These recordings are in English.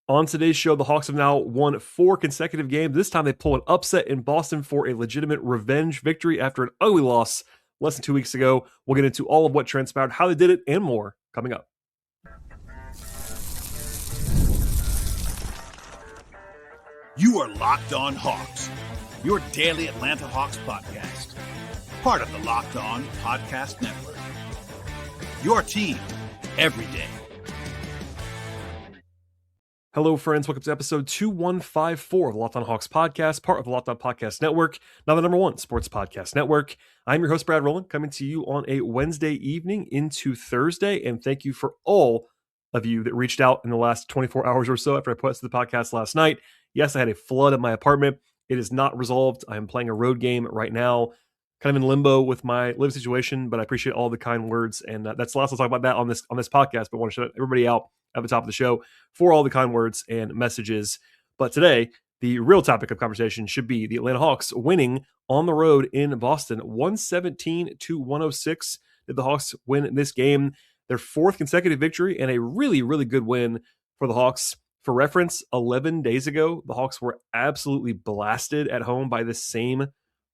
On today's show, the Hawks have now won 4 consecutive games. This time they pull an upset in Boston for a legitimate revenge victory after an ugly loss less than 2 weeks ago. We'll get into all of what transpired, how they did it, and more coming up. You are Locked On Hawks, your daily Atlanta Hawks podcast. Part of the Locked On Podcast Network. Your team every day. Hello, friends. Welcome to episode 2154 of the Locked On Hawks podcast, part of the Locked On Podcast Network, now the number one sports podcast network. I'm your host, Brad Rowland, coming to you on a Wednesday evening into Thursday, and thank you for all of you that reached out in the last 24 hours or so after I posted the podcast last night. Yes, I had a flood at my apartment. It is not resolved. I am playing a road game right now, kind of in limbo with my living situation, but I appreciate all the kind words, and that's the last I'll talk about that on this podcast, but I want to shout everybody out at the top of the show for all the kind words and messages. But today, the real topic of conversation should be the Atlanta Hawks winning on the road in Boston, 117-106. Did the Hawks win this game? Their 4th consecutive victory and a really, really good win for the Hawks. For reference, 11 days ago, the Hawks were absolutely blasted at home by this same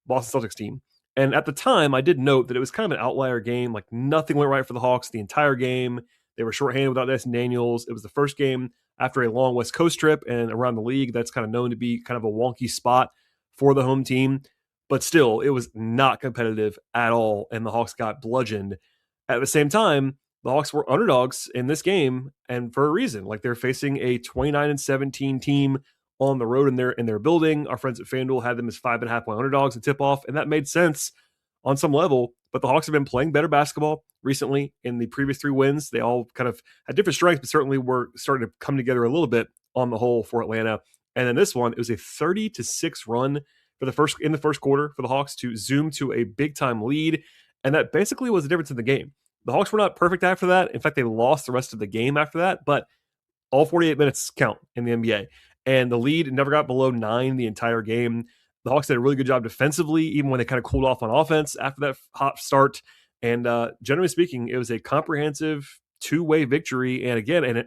Boston Celtics team. And at the time, I did note that it was kind of an outlier game. Like, nothing went right for the Hawks the entire game. They were shorthanded without Dyson Daniels. It was the first game after a long West Coast trip, and around the league, that's kind of known to be kind of a wonky spot for the home team. But still, it was not competitive at all, and the Hawks got bludgeoned. At the same time, the Hawks were underdogs in this game, and for a reason. Like, they're facing a 29-17 team on the road in their building. Our friends at FanDuel had them as 5.5-point underdogs in tip-off, and that made sense on some level. But the Hawks have been playing better basketball recently. In the previous 3 wins, they all kind of had different strengths, but certainly were starting to come together a little bit on the whole for Atlanta. And in this one, it was a 30-6 run in the first quarter for the Hawks to zoom to a big-time lead, and that basically was the difference in the game. The Hawks were not perfect after that. In fact, they lost the rest of the game after that, but all 48 minutes count in the NBA. And the lead never got below 9 the entire game. The Hawks did a really good job defensively, even when they kind of cooled off on offense after that hot start. And generally speaking, it was a comprehensive 2-way victory. And again,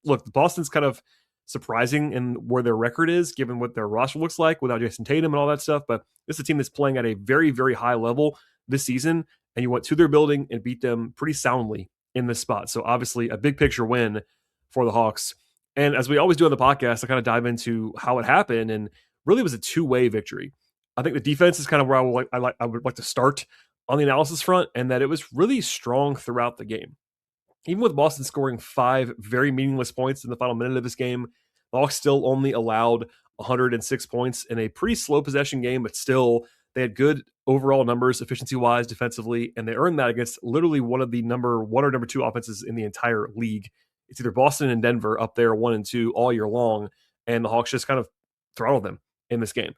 look, Boston's kind of surprising in where their record is, given what their roster looks like without Jason Tatum and all that stuff. But this is a team that's playing at a very, very high level this season. And you went to their building and beat them pretty soundly in this spot. So obviously a big picture win for the Hawks. And as we always do on the podcast, I kind of dive into how it happened. And really was a 2-way victory. I think the defense is kind of where I would like to start on the analysis front, and that it was really strong throughout the game. Even with Boston scoring 5 very meaningless points in the final minute of this game, the Hawks still only allowed 106 points in a pretty slow possession game, but still they had good overall numbers efficiency-wise defensively, and they earned that against literally one of the number 1 or number 2 offenses in the entire league. It's either Boston and Denver up there 1 and 2 all year long, and the Hawks just kind of throttled them in this game.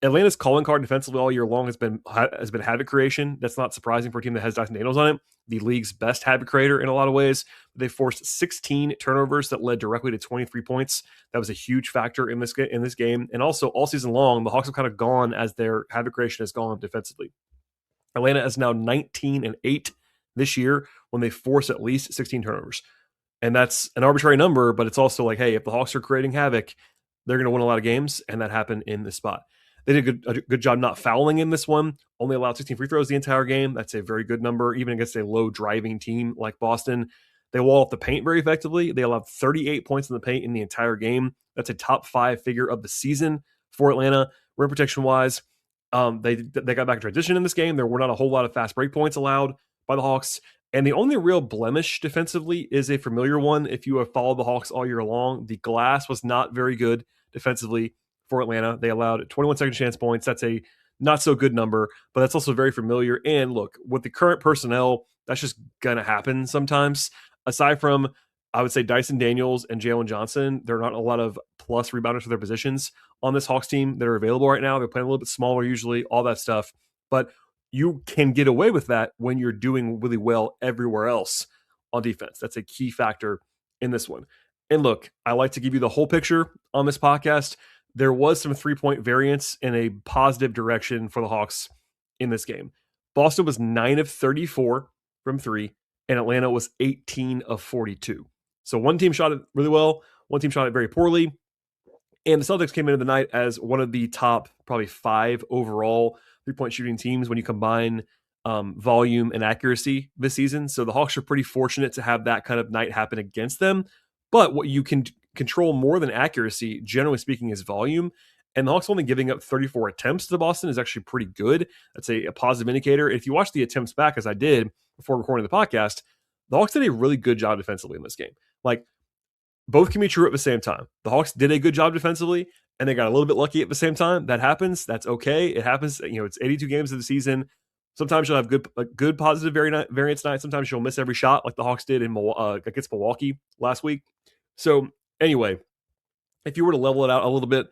Atlanta's calling card defensively all year long has been habit creation. That's not surprising for a team that has Dyson Daniels on it, the league's best habit creator in a lot of ways. They forced 16 turnovers that led directly to 23 points. That was a huge factor in this game. And also, all season long, the Hawks have kind of gone as their habit creation has gone defensively. Atlanta is now 19-8 this year when they force at least 16 turnovers. And that's an arbitrary number, but it's also like, hey, if the Hawks are creating havoc, they're going to win a lot of games, and that happened in this spot. They did a good job not fouling in this one. Only allowed 16 free throws the entire game. That's a very good number, even against a low-driving team like Boston. They wall off the paint very effectively. They allowed 38 points in the paint in the entire game. That's a top 5 figure of the season for Atlanta. Rim protection-wise, they got back in transition in this game. There were not a whole lot of fast break points allowed by the Hawks. And the only real blemish defensively is a familiar one. If you have followed the Hawks all year long, the glass was not very good defensively for Atlanta. They allowed 21 second chance points. That's a not so good number, but that's also very familiar. And look, with the current personnel, that's just going to happen sometimes. Aside from, I would say, Dyson Daniels and Jalen Johnson, there are not a lot of plus rebounders for their positions on this Hawks team that are available right now. They're playing a little bit smaller usually, all that stuff. But you can get away with that when you're doing really well everywhere else on defense. That's a key factor in this one. And look, I like to give you the whole picture on this podcast. There was some 3-point variance in a positive direction for the Hawks in this game. Boston was 9 of 34 from 3, and Atlanta was 18 of 42. So one team shot it really well, One team shot it very poorly. And the Celtics came into the night as one of the top, probably 5 overall 3-point shooting teams when you combine volume and accuracy this season. So the Hawks are pretty fortunate to have that kind of night happen against them. But what you can control more than accuracy, generally speaking, is volume. And the Hawks only giving up 34 attempts to Boston is actually pretty good. That's a positive indicator. If you watch the attempts back, as I did before recording the podcast, the Hawks did a really good job defensively in this game. Like, both can be true at the same time. The Hawks did a good job defensively, and they got a little bit lucky at the same time. That happens. That's okay. It happens. It's 82 games of the season. Sometimes you'll have good positive variance nights. Sometimes you'll miss every shot, like the Hawks did against Milwaukee last week. So anyway, if you were to level it out a little bit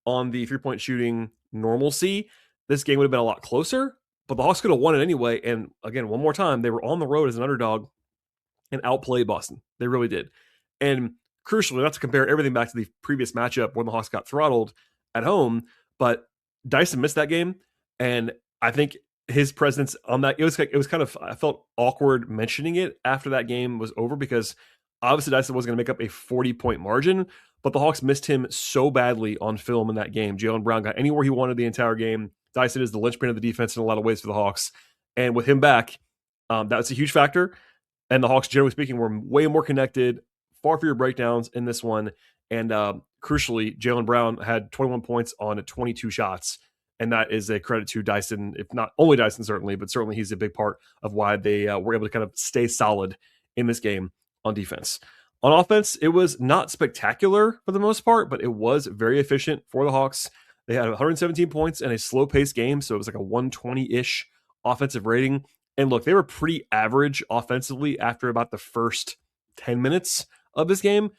on the 3-point shooting normalcy, this game would have been a lot closer. But the Hawks could have won it anyway. And again, one more time, they were on the road as an underdog and outplayed Boston. They really did. And crucially, not to compare everything back to the previous matchup when the Hawks got throttled at home, but Dyson missed that game, and I think his presence on that, it was kind of, I felt awkward mentioning it after that game was over, because obviously Dyson was going to make up a 40-point margin, but the Hawks missed him so badly on film in that game. Jaylen Brown got anywhere he wanted the entire game. Dyson is the linchpin of the defense in a lot of ways for the Hawks, and with him back, that's a huge factor. And the Hawks, generally speaking, were way more connected, far fewer breakdowns in this one. And crucially, Jaylen Brown had 21 points on 22 shots. And that is a credit to Dyson, if not only Dyson, certainly, but certainly he's a big part of why they were able to kind of stay solid in this game on defense. On offense, it was not spectacular for the most part, but it was very efficient for the Hawks. They had 117 points in a slow-paced game, so it was like a 120-ish offensive rating. And look, they were pretty average offensively after about the first 10 minutes of this game,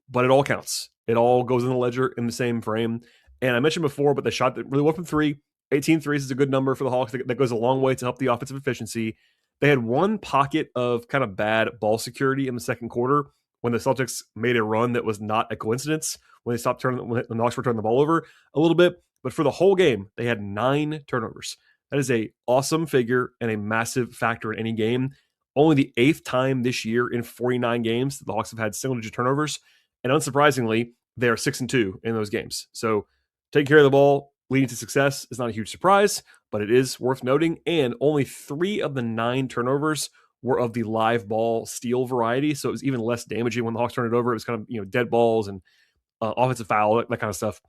but it all counts. It all goes in the ledger in the same frame. And I mentioned before, but they shot that really well from 18 threes is a good number for the Hawks. That goes a long way to help the offensive efficiency. They had one pocket of kind of bad ball security in the second quarter when the Celtics made a run that was not a coincidence, when they stopped when the Hawks were turning the ball over a little bit. But for the whole game, they had 9 turnovers. That is a awesome figure and a massive factor in any game. Only the 8th time this year in 49 games that the Hawks have had single-digit turnovers. And unsurprisingly, they are 6-2 in those games. So taking care of the ball, leading to success is not a huge surprise, but it is worth noting. And only 3 of the 9 turnovers were of the live ball steal variety. So it was even less damaging when the Hawks turned it over. It was kind of, dead balls and offensive foul, that kind of stuff.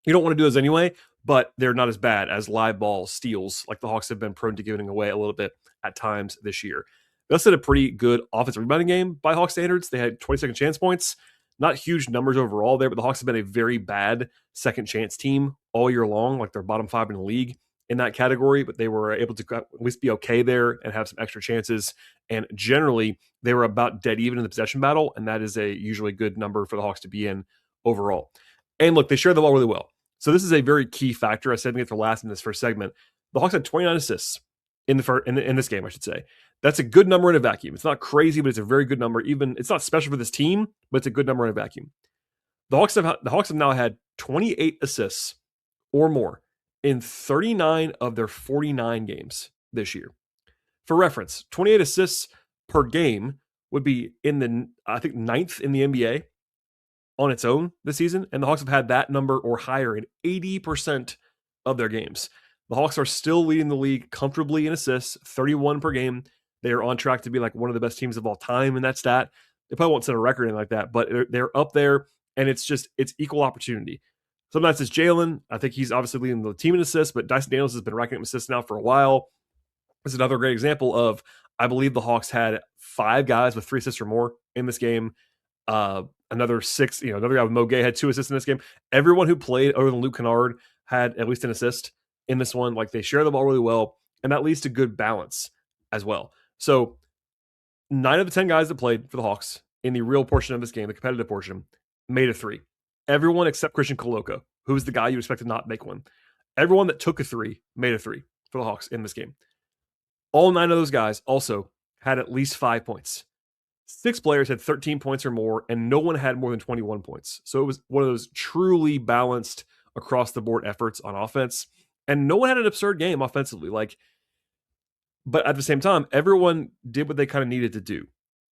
You don't want to do those anyway, but they're not as bad as live ball steals like the Hawks have been prone to giving away a little bit at times this year. They also had a pretty good offensive rebounding game by Hawks standards. They had 20 second chance points. Not huge numbers overall there, but the Hawks have been a very bad second chance team all year long. Like they're bottom 5 in the league in that category, but they were able to at least be okay there and have some extra chances. And generally, they were about dead even in the possession battle, and that is a usually good number for the Hawks to be in overall. And look, they share the ball really well. So this is a very key factor. I said it for last in this first segment. The Hawks had 29 assists in this game, I should say. That's a good number in a vacuum. It's not crazy, but it's a very good number. Even it's not special for this team, but it's a good number in a vacuum. The Hawks have now had 28 assists or more in 39 of their 49 games this year. For reference, 28 assists per game would be in the, I think, 9th in the NBA on its own this season, and the Hawks have had that number or higher in 80% of their games. The Hawks are still leading the league comfortably in assists, 31 per game. They are on track to be like one of the best teams of all time in that stat. They probably won't set a record in like that, but they're up there, and it's equal opportunity. Sometimes it's Jaylen. I think he's obviously leading the team in assists, but Dyson Daniels has been racking up assists now for a while. This is another great example of, I believe the Hawks had 5 guys with 3 assists or more in this game. Another 6, another guy with Mo Gay had 2 assists in this game. Everyone who played other than Luke Kennard had at least an assist in this one. Like, they share the ball really well, and that leads to good balance as well. So 9 of the 10 guys that played for the Hawks in the real portion of this game, the competitive portion, made a 3. Everyone except Christian Coloco, who is the guy you expect to not make one. Everyone that took a 3 made a 3 for the Hawks in this game. All 9 of those guys also had at least 5 points. 6 players had 13 points or more, and no one had more than 21 points. So it was one of those truly balanced across the board efforts on offense. And no one had an absurd game offensively. But at the same time, everyone did what they kind of needed to do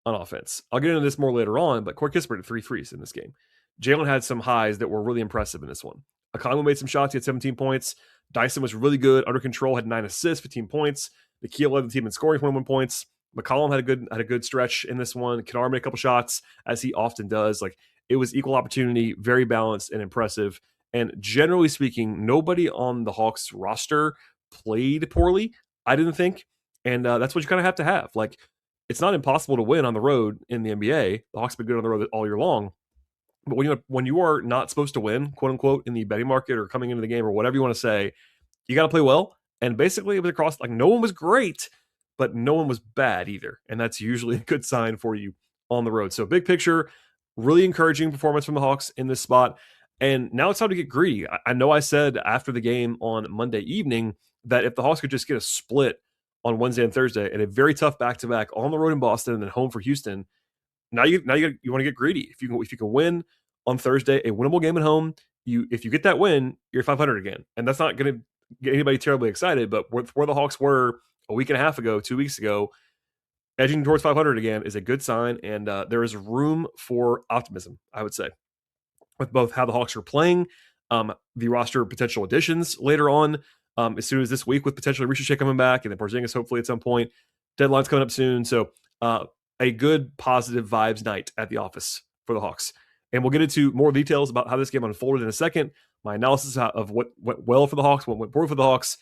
on offense. I'll get into this more later on, but Corey Kispert had 3 threes in this game. Jalen had some highs that were really impressive in this one. Okongwu made some shots. He had 17 points. Dyson was really good, under control, had 9 assists, 15 points. Nikhil led the team in scoring, 21 points. McCollum had a good stretch in this one. Kennard made a couple shots, as he often does. Like, it was equal opportunity, very balanced and impressive. And generally speaking, nobody on the Hawks roster played poorly, I didn't think. And that's what you kind of have to have. Like, it's not impossible to win on the road in the NBA. The Hawks have been good on the road all year long. But when you are not supposed to win, quote unquote, in the betting market or coming into the game or whatever you want to say, you got to play well. And basically, it was across, like, no one was great, but no one was bad either. And that's usually a good sign for you on the road. So big picture, really encouraging performance from the Hawks in this spot. And now it's time to get greedy. I know I said after the game on Monday evening that if the Hawks could just get a split on Wednesday and Thursday and a very tough back-to-back on the road in Boston and then home for Houston, now you want to get greedy. If you can win on Thursday, a winnable game at home, if you get that win, you're 500 again. And that's not going to get anybody terribly excited, but where the Hawks were a week and a half ago, 2 weeks ago, edging towards 500 again is a good sign, and there is room for optimism, I would say, with both how the Hawks are playing, the roster potential additions later on, as soon as this week with potentially Ricochet coming back, and then Porzingis hopefully at some point. Deadline's coming up soon, so a good positive vibes night at the office for the Hawks. And we'll get into more details about how this game unfolded in a second, my analysis of what went well for the Hawks, what went poorly for the Hawks,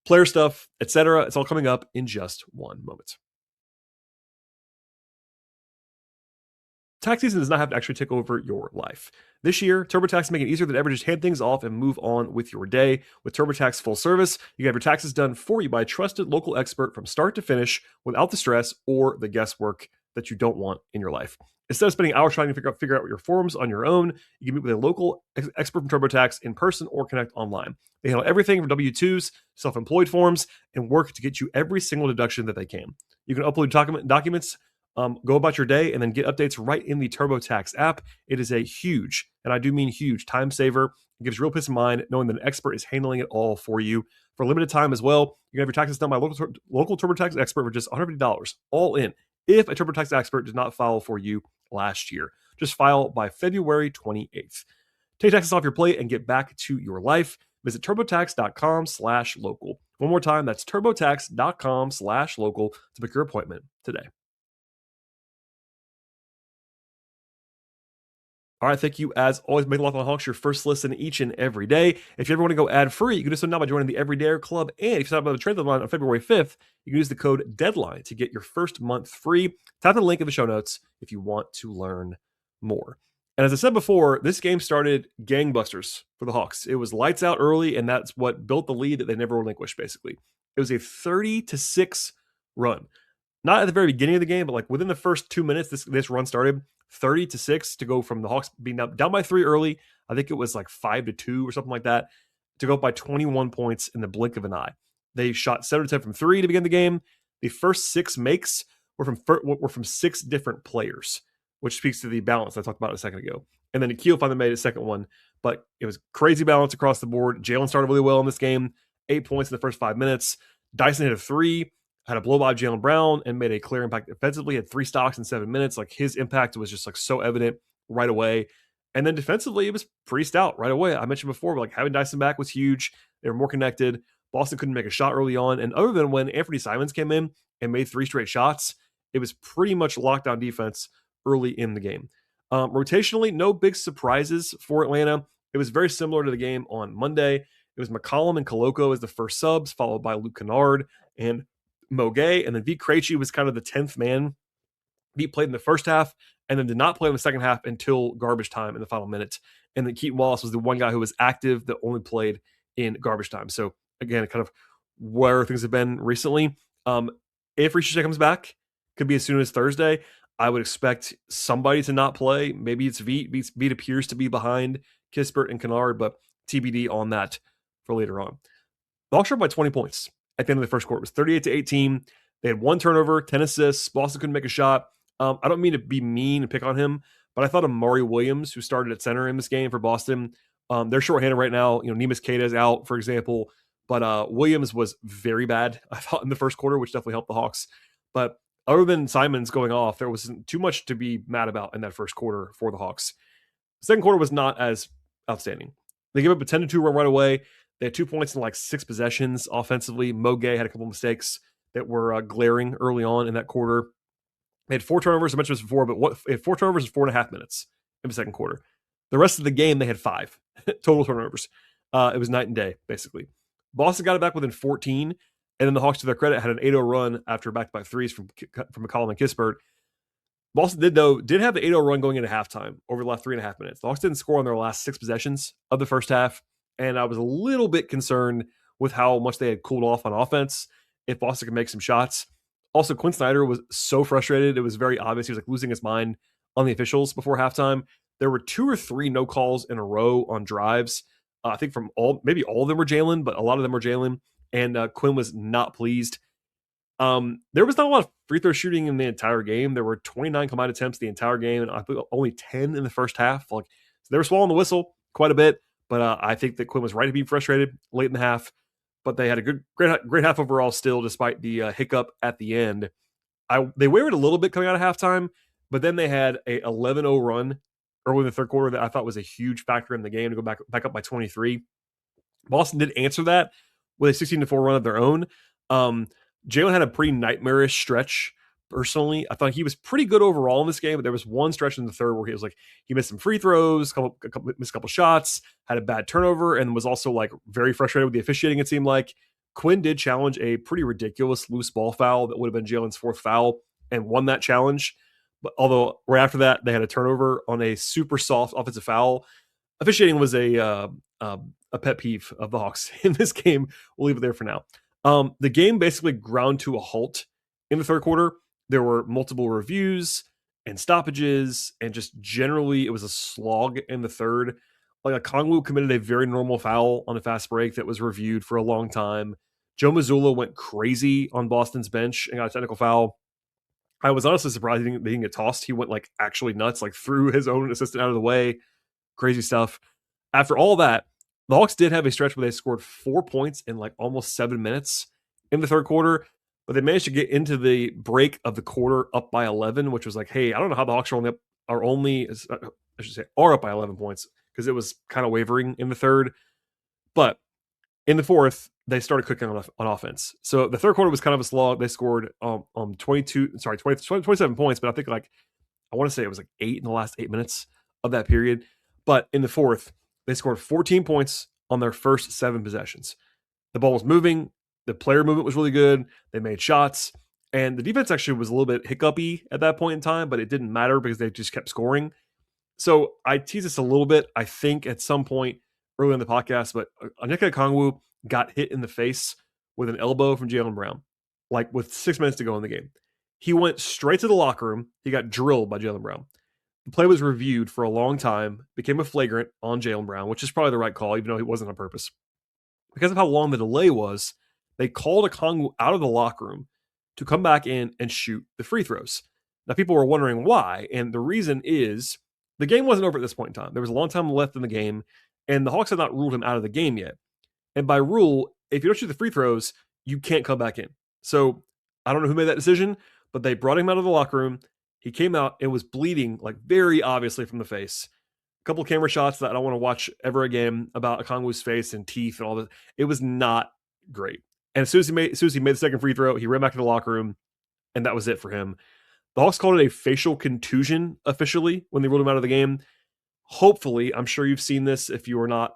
player stuff, etc. It's all coming up in just one moment. Tax season does not have to actually take over your life. This year, TurboTax is making it easier than ever to just hand things off and move on with your day. With TurboTax Full Service, you can have your taxes done for you by a trusted local expert from start to finish without the stress or the guesswork that you don't want in your life. Instead of spending hours trying to figure out your forms on your own, you can meet with a local expert from TurboTax in person or connect online. They handle everything from W-2s, self-employed forms, and work to get you every single deduction that they can. You can upload documents, go about your day, and then get updates right in the TurboTax app. It is a huge, and I do mean huge, time saver. It gives you real peace of mind knowing that an expert is handling it all for you. For a limited time as well, you can have your taxes done by a local TurboTax expert for just $150, all in, if a TurboTax expert did not file for you last year. Just file by February 28th. Take taxes off your plate and get back to your life. Visit TurboTax.com/local. One more time, that's TurboTax.com/local to book your appointment today. All right, thank you as always. Make Locked On Hawks your first listen each and every day. If you ever want to go ad-free, you can do so now by joining the Everydayer Club. And if you sign up by the trade deadline on February 5th, you can use the code DEADLINE to get your first month free. Tap the link in the show notes if you want to learn more. And as I said before, this game started gangbusters for the Hawks. It was lights out early, and that's what built the lead that they never relinquished, basically. It was a 30-6 run. Not at the very beginning of the game, but like within the first 2 minutes, this run started. 30-6 to go from the Hawks being down by 3 early. I think it was like 5-2 or something like that, to go up by 21 points in the blink of an eye. They shot 7 to 10 from 3 to begin the game. The first 6 makes were from 6 different players, which speaks to the balance I talked about a second ago. And then Nikhil finally made a second one, but it was crazy balance across the board. Jalen started really well in this game, 8 points in the first 5 minutes. Dyson hit a 3. Had a blow by Jaylen Brown and made a clear impact defensively, had 3 stocks in 7 minutes. Like, his impact was just like so evident right away. And then defensively, it was pretty stout right away. I mentioned before, but like having Dyson back was huge. They were more connected. Boston couldn't make a shot early on. And other than when Anthony Simons came in and made 3 straight shots, it was pretty much lockdown defense early in the game. Rotationally, no big surprises for Atlanta. It was very similar to the game on Monday. It was McCollum and Koloko as the first subs, followed by Luke Kennard and Mo Gay, and then Vit Krejci was kind of the 10th man. Vit played in the first half and then did not play in the second half until garbage time in the final minute. And then Keaton Wallace was the one guy who was active that only played in garbage time. So again, kind of where things have been recently. If Ricochet comes back, could be as soon as Thursday. I would expect somebody to not play. Maybe it's Vit. Vit appears to be behind Kispert and Kennard, but TBD on that for later on. The Hawks were up by 20 points at the end of the first quarter. It was 38-18. They had 1 turnover, 10 assists. Boston couldn't make a shot. I don't mean to be mean and pick on him, but I thought Amari Williams, who started at center in this game for Boston, they're shorthanded right now. You know, Neemias Queta is out, for example, but Williams was very bad, I thought, in the first quarter, which definitely helped the Hawks. But other than Simons going off, there wasn't too much to be mad about in that first quarter for the Hawks. Second quarter was not as outstanding. They gave up a 10-2 run right away. They had 2 points in like 6 possessions offensively. Mo Gay had a couple mistakes that were glaring early on in that quarter. They had 4 turnovers. I mentioned this before, but they had 4 turnovers in 4.5 minutes in the second quarter. The rest of the game, they had 5 total turnovers. It was night and day, basically. Boston got it back within 14, and then the Hawks, to their credit, had an 8-0 run after back-to-back threes from McCollum and Kispert. Boston did have the 8-0 run going into halftime over the last 3.5 minutes. The Hawks didn't score on their last 6 possessions of the first half, and I was a little bit concerned with how much they had cooled off on offense if Boston could make some shots. Also, Quinn Snyder was so frustrated. It was very obvious. He was like losing his mind on the officials before halftime. There were 2 or 3 no calls in a row on drives. I think maybe all of them were Jalen, but a lot of them were Jalen. And Quinn was not pleased. There was not a lot of free throw shooting in the entire game. There were 29 combined attempts the entire game, and I think only 10 in the first half. So they were swallowing the whistle quite a bit, but I think that Quinn was right to be frustrated late in the half. But they had a great half overall still, despite the hiccup at the end. They wavered a little bit coming out of halftime, but then they had a 11-0 run early in the third quarter that I thought was a huge factor in the game to go back up by 23. Boston did answer that with a 16-4 run of their own. Jalen had a pretty nightmarish stretch. Personally, I thought he was pretty good overall in this game, but there was one stretch in the third where he missed some free throws, missed a couple shots, had a bad turnover, and was also like very frustrated with the officiating. It seemed like Quinn did challenge a pretty ridiculous loose ball foul that would have been Jalen's 4th foul and won that challenge. But although right after that they had a turnover on a super soft offensive foul, officiating was a pet peeve of the Hawks in this game. We'll leave it there for now. The game basically ground to a halt in the third quarter. There were multiple reviews and stoppages, and just generally it was a slog in the third. Like Okongwu committed a very normal foul on a fast break that was reviewed for a long time. Joe Mazzulla went crazy on Boston's bench and got a technical foul. I was honestly surprised they didn't get tossed. He went like actually nuts, like threw his own assistant out of the way. Crazy stuff. After all that, the Hawks did have a stretch where they scored 4 points in like almost 7 minutes in the third quarter, but they managed to get into the break of the quarter up by 11, which was like, hey, I don't know how the Hawks are up by 11 points because it was kind of wavering in the third. But in the fourth, they started cooking on offense. So the third quarter was kind of a slog. They scored 27 points, but I think I want to say it was like 8 in the last 8 minutes of that period. But in the fourth, they scored 14 points on their first 7 possessions. The ball was moving. The player movement was really good. They made shots. And the defense actually was a little bit hiccupy at that point in time, but it didn't matter because they just kept scoring. So I tease this a little bit, I think, at some point early in the podcast, but Onyeka Okongwu got hit in the face with an elbow from Jaylen Brown, like with 6 minutes to go in the game. He went straight to the locker room. He got drilled by Jaylen Brown. The play was reviewed for a long time, became a flagrant on Jaylen Brown, which is probably the right call, even though it wasn't on purpose. Because of how long the delay was, they called Okongwu out of the locker room to come back in and shoot the free throws. Now, people were wondering why, and the reason is the game wasn't over at this point in time. There was a long time left in the game, and the Hawks had not ruled him out of the game yet. And by rule, if you don't shoot the free throws, you can't come back in. So I don't know who made that decision, but they brought him out of the locker room. He came out and was bleeding, like very obviously from the face. A couple of camera shots that I don't want to watch ever again about Okongwu's face and teeth and all that. It was not great. And as soon as he made the second free throw, he ran back to the locker room, and that was it for him. The Hawks called it a facial contusion officially when they ruled him out of the game. Hopefully, I'm sure you've seen this if you are not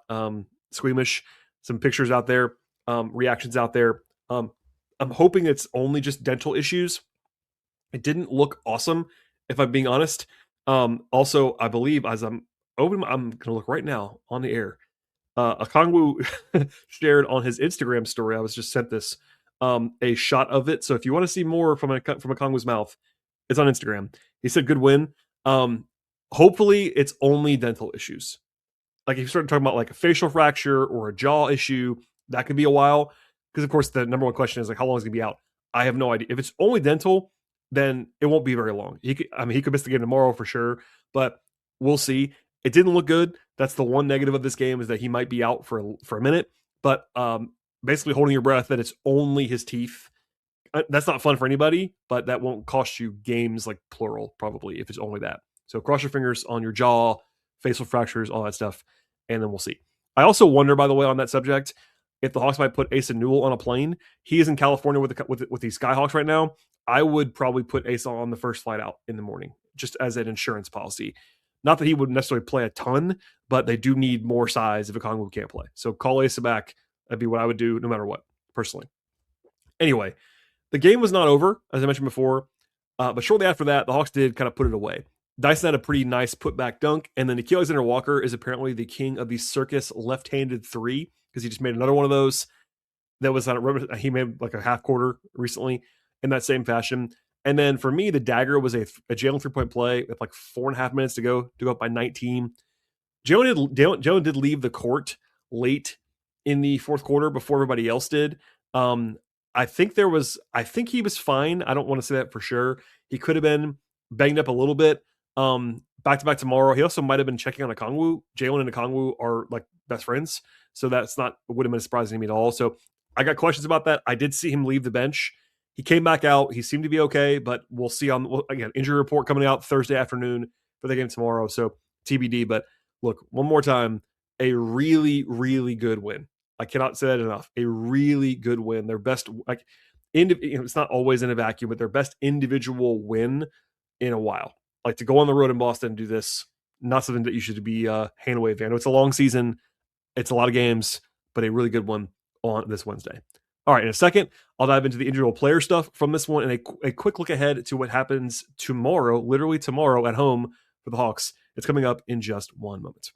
squeamish. Some pictures out there, reactions out there. I'm hoping it's only just dental issues. It didn't look awesome, if I'm being honest. Also, I believe as I'm going to look right now on the air. Okongwu shared on his Instagram story. I was just sent this a shot of it. So if you want to see more from Okongwu's mouth, it's on Instagram. He said, "Good win." Hopefully, it's only dental issues. Like if you start talking about like a facial fracture or a jaw issue, that could be a while. Because of course, the number one question is like, how long is he gonna be out? I have no idea. If it's only dental, then it won't be very long. He could miss the game tomorrow for sure, but we'll see. It didn't look good. That's the one negative of this game is that he might be out for a minute. But basically holding your breath that it's only his teeth. That's not fun for anybody, but that won't cost you games like plural probably if it's only that. So cross your fingers on your jaw facial fractures, all that stuff, and then we'll see. I also wonder, by the way, on that subject, if the Hawks might put Asa Newell on a plane. He is in California with the Skyhawks right now. I would probably put Asa on the first flight out in the morning, just as an insurance policy. Not that he would necessarily play a ton, but they do need more size if Okongwu can't play. So call Asa back. That'd be what I would do no matter what, personally. Anyway, the game was not over, as I mentioned before, but shortly after that, the Hawks did kind of put it away. Dyson had a pretty nice putback dunk, and then Nickeil Alexander-Walker is apparently the king of the circus left-handed three because he just made another one of those. That was he made like a half quarter recently in that same fashion. And then for me, the dagger was a Jalen 3-point play with like 4.5 minutes to go up by 19. Jalen did leave the court late in the fourth quarter before everybody else did. I think he was fine. I don't want to say that for sure. He could have been banged up a little bit. Back to back tomorrow. He also might have been checking on Okongwu. Jalen and Okongwu are like best friends. So that's wouldn't have been surprising to me at all. So I got questions about that. I did see him leave the bench. He came back out. He seemed to be okay, but we'll see again, injury report coming out Thursday afternoon for the game tomorrow. So TBD, but look, one more time, a really, really good win. I cannot say that enough. A really good win. Their best, it's not always in a vacuum, but their best individual win in a while. Like to go on the road in Boston and do this, not something that you should be hand waving. I know it's a long season. It's a lot of games, but a really good one on this Wednesday. All right, in a second, I'll dive into the individual player stuff from this one and a quick look ahead to what happens tomorrow, literally tomorrow at home for the Hawks. It's coming up in just one moment.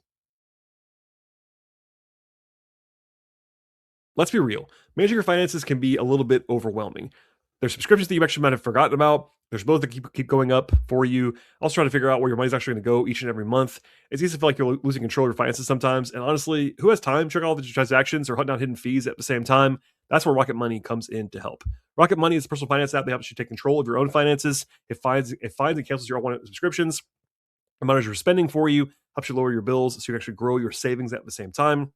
Let's be real. Managing your finances can be a little bit overwhelming. There's subscriptions that you actually might have forgotten about. There's bills that keep going up for you. Also trying to figure out where your money's actually going to go each and every month. It's easy to feel like you're losing control of your finances sometimes. And honestly, who has time to check all the transactions or hunt down hidden fees at the same time? That's where Rocket Money comes in to help. Rocket Money is a personal finance app that helps you take control of your own finances. It finds and cancels your unwanted subscriptions. It monitors your spending for you, helps you lower your bills so you can actually grow your savings at the same time.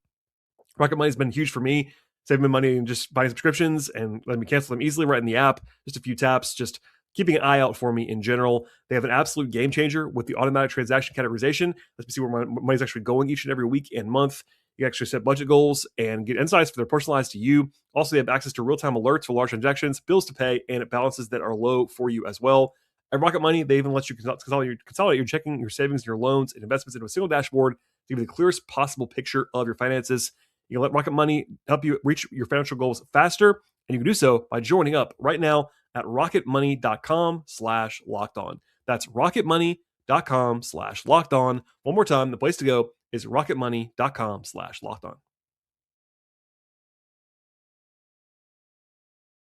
Rocket Money has been huge for me, saving me money and just buying subscriptions and letting me cancel them easily right in the app. Just a few taps, just keeping an eye out for me in general. They have an absolute game changer with the automatic transaction categorization. Let's see where my money's actually going each and every week and month. You actually set budget goals and get insights for they're personalized to you. Also, they have access to real-time alerts for large transactions, bills to pay, and balances that are low for you as well. At Rocket Money, they even let you consolidate your checking, your savings, your loans, and investments into a single dashboard to give you the clearest possible picture of your finances. You can let Rocket Money help you reach your financial goals faster, and you can do so by joining up right now at rocketmoney.com/lockedon. That's rocketmoney.com/lockedon. One more time, the place to go is rocketmoney.com/lockedon.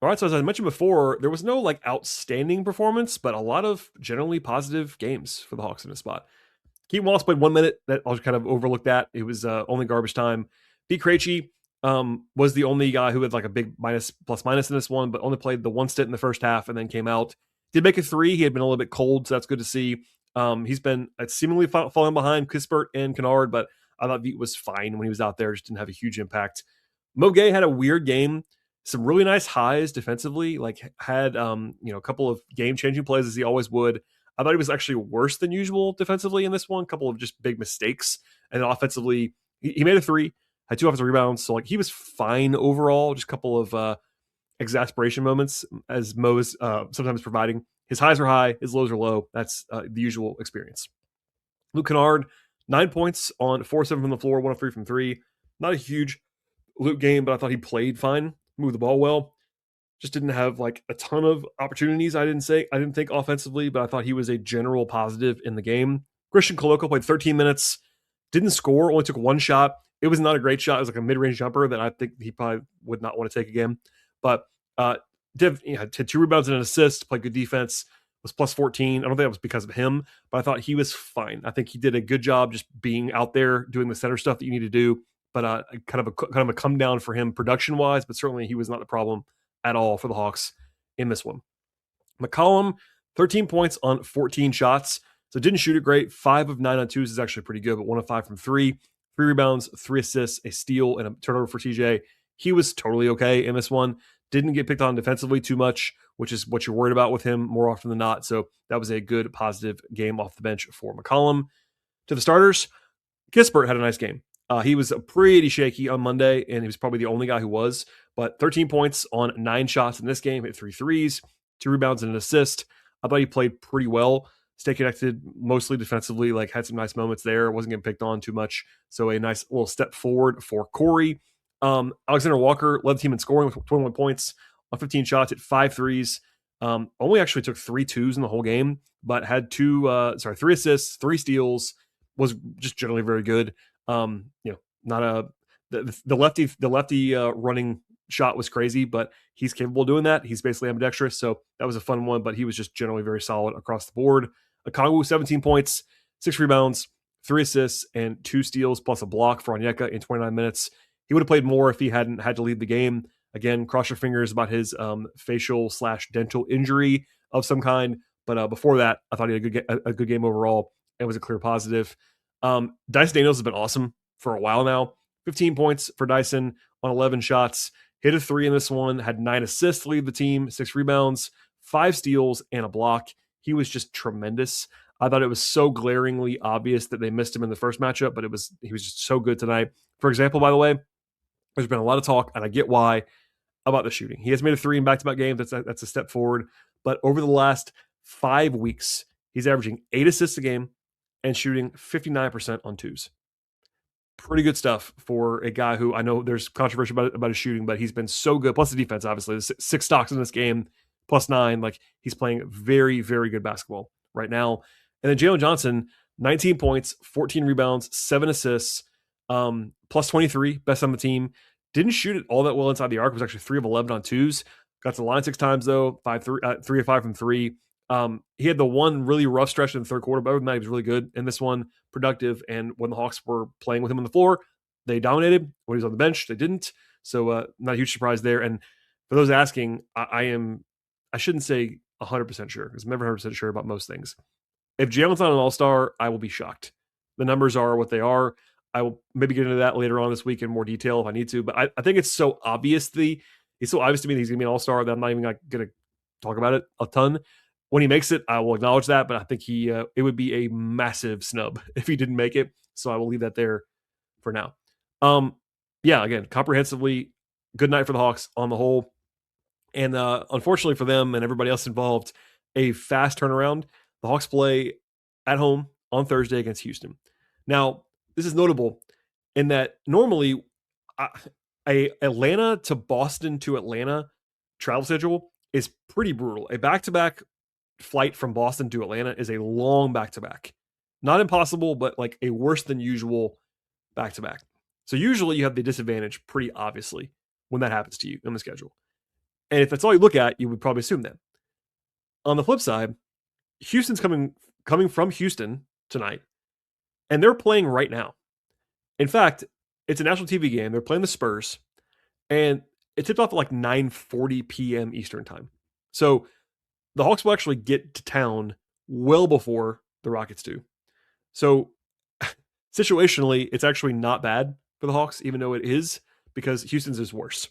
All right, so as I mentioned before, there was no like outstanding performance, but a lot of generally positive games for the Hawks in this spot. Keaton Wallace played 1 minute. That I'll kind of overlook that. It was only garbage time. Pete Krejci was the only guy who had like a big plus minus in this one, but only played the one stint in the first half and then came out. Did make a three. He had been a little bit cold, so that's good to see. He's been seemingly falling behind Kispert and Kennard, but I thought Veit was fine when he was out there. Just didn't have a huge impact. Mo Gay had a weird game. Some really nice highs defensively, like had a couple of game-changing plays as he always would. I thought he was actually worse than usual defensively in this one. A couple of just big mistakes. And then offensively, he made a three, had 2 offensive rebounds. So like he was fine overall. Just a couple of exasperation moments as Mo is sometimes providing. His highs are high, his lows are low. That's the usual experience. Luke Kennard, 9 points on 4-7 from the floor, 1 of 3 from 3. Not a huge Luke game, but I thought he played fine, moved the ball well. Just didn't have like a ton of opportunities. I didn't think offensively, but I thought he was a general positive in the game. Christian Koloko played 13 minutes, didn't score, only took 1 shot. It was not a great shot. It was like a mid-range jumper that I think he probably would not want to take again. But had 2 rebounds and an assist, played good defense, was plus 14. I don't think that was because of him, but I thought he was fine. I think he did a good job just being out there doing the center stuff that you need to do. But kind of a come down for him production wise, but certainly he was not the problem at all for the Hawks in this one. McCollum, 13 points on 14 shots. So didn't shoot it great. 5 of 9 on 2s is actually pretty good, but 1 of 5 from 3. 3 rebounds, 3 assists, a steal, and a turnover for TJ. He was totally okay in this one. Didn't get picked on defensively too much, which is what you're worried about with him more often than not. So that was a good positive game off the bench for McCollum. To the starters, Kispert had a nice game. He was pretty shaky on Monday, and he was probably the only guy who was. But 13 points on 9 shots in this game, hit 3 threes, 2 rebounds, and an assist. I thought he played pretty well. Stay connected, mostly defensively, like had some nice moments there. Wasn't getting picked on too much. So a nice little step forward for Corey. Alexander Walker led the team in scoring with 21 points on 15 shots, hit 5 threes. Only actually took 3 twos in the whole game, but had 3 assists, 3 steals, was just generally very good. Not a the lefty running shot was crazy, but he's capable of doing that. He's basically ambidextrous, so that was a fun one. But he was just generally very solid across the board. Okongwu 17 points, 6 rebounds, 3 assists, and 2 steals plus a block for Onyeka in 29 minutes. He would have played more if he hadn't had to leave the game. Again, cross your fingers about his facial/dental injury of some kind. But before that, I thought he had a good game overall and was a clear positive. Dyson Daniels has been awesome for a while now. 15 points for Dyson on 11 shots. Hit a 3 in this one. Had 9 assists to lead the team, 6 rebounds, 5 steals, and a block. He was just tremendous. I thought it was so glaringly obvious that they missed him in the first matchup, but he was just so good tonight. For example, by the way, there's been a lot of talk, and I get why, about the shooting. He has made a 3 in back-to-back games. That's a step forward. But over the last 5 weeks, he's averaging 8 assists a game and shooting 59% on 2s. Pretty good stuff for a guy who, I know there's controversy about his shooting, but he's been so good. Plus the defense, obviously. There's 6 stocks in this game, plus 9. Like, he's playing very, very good basketball right now. And then Jalen Johnson, 19 points, 14 rebounds, 7 assists, plus 23, best on the team. Didn't shoot it all that well inside the arc. It was actually 3 of 11 on 2s. Got to the line 6 times, though, 3 of 5 from 3. He had the one really rough stretch in the third quarter, but other than that, he was really good in this one, productive. And when the Hawks were playing with him on the floor, they dominated. When he was on the bench, they didn't. So not a huge surprise there. And for those asking, I shouldn't say 100% sure, because I'm never 100% sure about most things. If Jalen's not an all-star, I will be shocked. The numbers are what they are. I will maybe get into that later on this week in more detail if I need to. But I think it's so obvious to me that he's going to be an all-star that I'm not even going to talk about it a ton. When he makes it, I will acknowledge that. But I think it would be a massive snub if he didn't make it. So I will leave that there for now. Again, comprehensively, good night for the Hawks on the whole. And unfortunately for them and everybody else involved, a fast turnaround. The Hawks play at home on Thursday against Houston. Now, this is notable in that normally a Atlanta to Boston to Atlanta travel schedule is pretty brutal. A back-to-back flight from Boston to Atlanta is a long back-to-back. Not impossible, but like a worse than usual back-to-back. So usually you have the disadvantage pretty obviously when that happens to you in the schedule. And if that's all you look at, you would probably assume that. On the flip side, Houston's coming from Houston tonight, and they're playing right now. In fact, it's a national TV game. They're playing the Spurs, and it tipped off at like 9:40 p.m. Eastern time. So the Hawks will actually get to town well before the Rockets do. So situationally, it's actually not bad for the Hawks, even though it is, because Houston's is worse.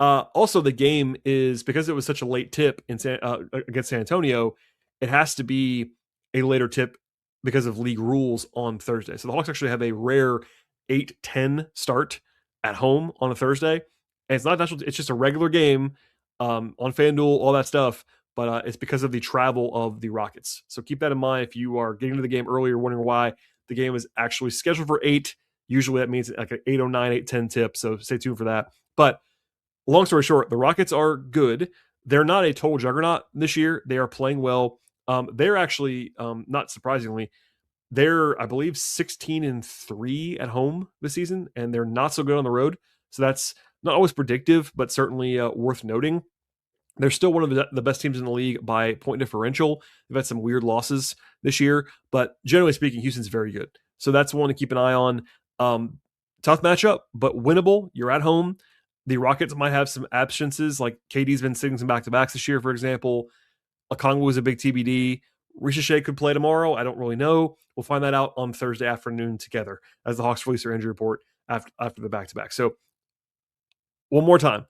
Also, the game is, because it was such a late tip against San Antonio, it has to be a later tip because of league rules on Thursday. So the Hawks actually have a rare 8-10 start at home on a Thursday. And it's not national, it's just a regular game on FanDuel, all that stuff. But it's because of the travel of the Rockets. So keep that in mind if you are getting to the game earlier, wondering why the game is actually scheduled for 8. Usually that means like an 8:09, 8:10 tip. So stay tuned for that. But long story short, the Rockets are good. They're not a total juggernaut this year. They are playing well. They're actually, not surprisingly, they're, I believe, 16-3 at home this season, and they're not so good on the road. So that's not always predictive, but certainly worth noting. They're still one of the best teams in the league by point differential. They've had some weird losses this year, but generally speaking, Houston's very good. So that's one to keep an eye on. Tough matchup, but winnable. You're at home. The Rockets might have some absences, like KD's been sitting some back-to-backs this year, for example. Okongwu is a big TBD. Ricochet could play tomorrow. I don't really know. We'll find that out on Thursday afternoon together as the Hawks release their injury report after the back-to-back. So one more time.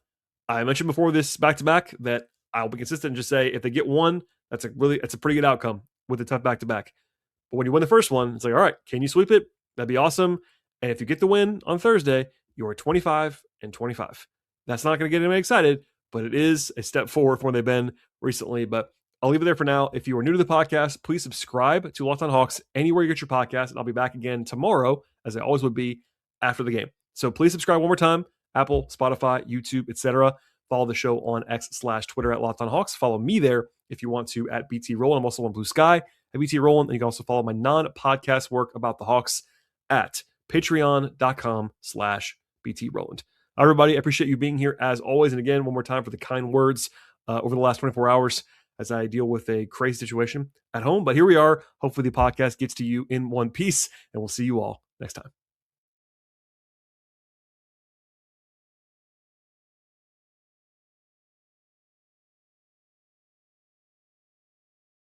I mentioned before this back-to-back that I'll be consistent and just say if they get one, that's a pretty good outcome with a tough back-to-back. But when you win the first one, it's like, all right, can you sweep it? That'd be awesome. And if you get the win on Thursday, you're 25-25. That's not going to get anybody excited, but it is a step forward from where they've been recently. But I'll leave it there for now. If you are new to the podcast, please subscribe to Locked On Hawks anywhere you get your podcast. And I'll be back again tomorrow, as I always would be, after the game. So please subscribe one more time. Apple, Spotify, YouTube, etc. Follow the show on X/Twitter at Locked On Hawks. Follow me there if you want to at BT Rowland. I'm also on Blue Sky at BT Rowland. And you can also follow my non-podcast work about the Hawks at patreon.com/BT Rowland. Everybody, I appreciate you being here as always. And again, one more time for the kind words over the last 24 hours as I deal with a crazy situation at home. But here we are. Hopefully the podcast gets to you in one piece, and we'll see you all next time.